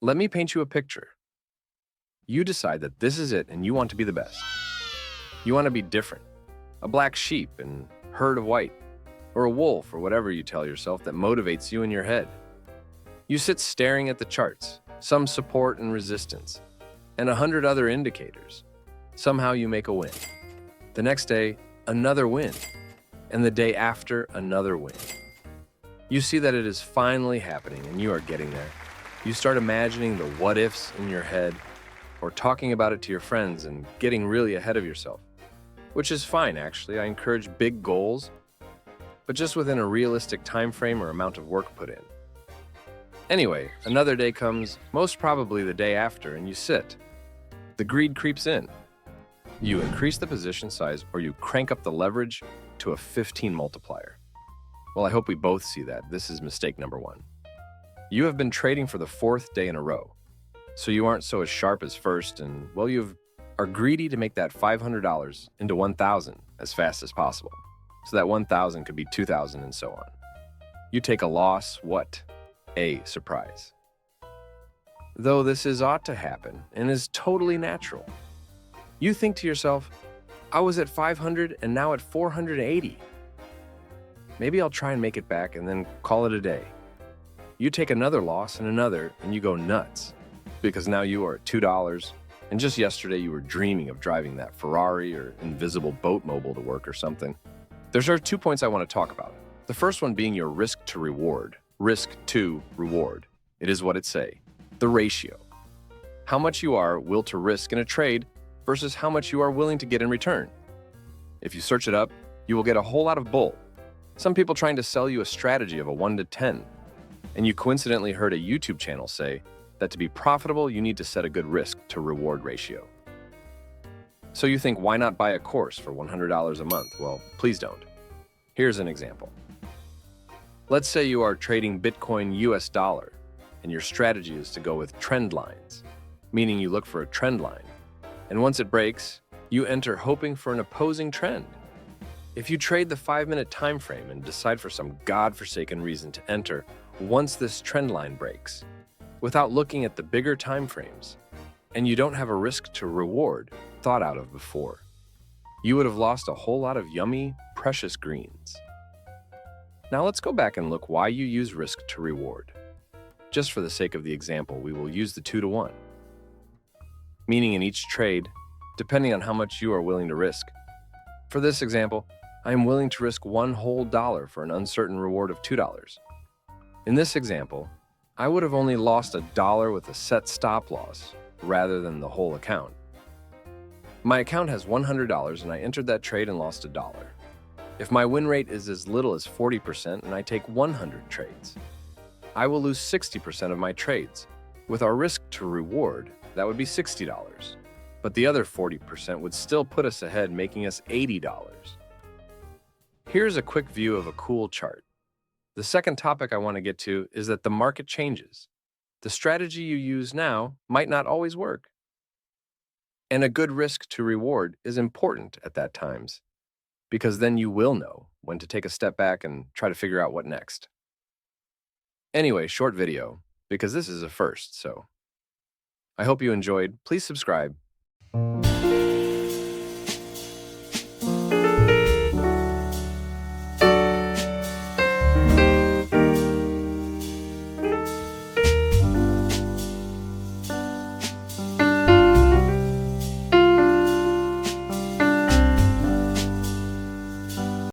Let me paint you a picture. You decide that this is it and you want to be the best. You want to be different, a black sheep in herd of white, or a wolf or whatever you tell yourself that motivates you in your head. You sit staring at the charts, some support and resistance, and 100 other indicators. Somehow you make a win. The next day, another win. And the day after, another win. You see that it is finally happening and you are getting there. You start imagining the what-ifs in your head or talking about it to your friends and getting really ahead of yourself. Which is fine, actually. I encourage big goals, but just within a realistic time frame or amount of work put in. Anyway, another day comes, most probably the day after, and you sit. The greed creeps in. You increase the position size or you crank up the leverage to a 15 multiplier. Well, I hope we both see that. This is mistake number one. You have been trading for the 4th day in a row, so you aren't so as sharp as first, and, well, you are greedy to make that $500 into $1,000 as fast as possible, so that $1,000 could be $2,000 and so on. You take a loss, what? A surprise. Though this ought to happen and is totally natural. You think to yourself, I was at 500 and now at 480. Maybe I'll try and make it back and then call it a day. You take another loss and another, and you go nuts because now you are at $2, and just yesterday you were dreaming of driving that Ferrari or invisible boat mobile to work or something. There are 2 points I want to talk about. The first one being your risk to reward. Risk to reward. It is what it say. The ratio. How much you are willing to risk in a trade versus how much you are willing to get in return. If you search it up, you will get a whole lot of bull. Some people trying to sell you a strategy of a 1 to 10. And you coincidentally heard a YouTube channel say that to be profitable, you need to set a good risk to reward ratio. So you think, why not buy a course for $100 a month? Well, please don't. Here's an example. Let's say you are trading Bitcoin US dollar, and your strategy is to go with trend lines, meaning you look for a trend line. And once it breaks, you enter hoping for an opposing trend. If you trade the 5-minute time frame and decide for some godforsaken reason to enter once this trend line breaks, without looking at the bigger time frames, and you don't have a risk to reward thought out of before, you would have lost a whole lot of yummy, precious greens. Now let's go back and look why you use risk to reward. Just for the sake of the example, we will use the 2 to 1. Meaning in each trade, depending on how much you are willing to risk. For this example, I am willing to risk $1 whole for an uncertain reward of $2. In this example, I would have only lost $1 with a set stop loss rather than the whole account. My account has $100 and I entered that trade and lost $1. If my win rate is as little as 40% and I take 100 trades, I will lose 60% of my trades. With our risk to reward, that would be $60. But the other 40% would still put us ahead, making us $80. Here's a quick view of a cool chart. The second topic I want to get to is that the market changes. The strategy you use now might not always work. And a good risk to reward is important at that times, because then you will know when to take a step back and try to figure out what next. Anyway, short video, because this is a first, so I hope you enjoyed. Please subscribe.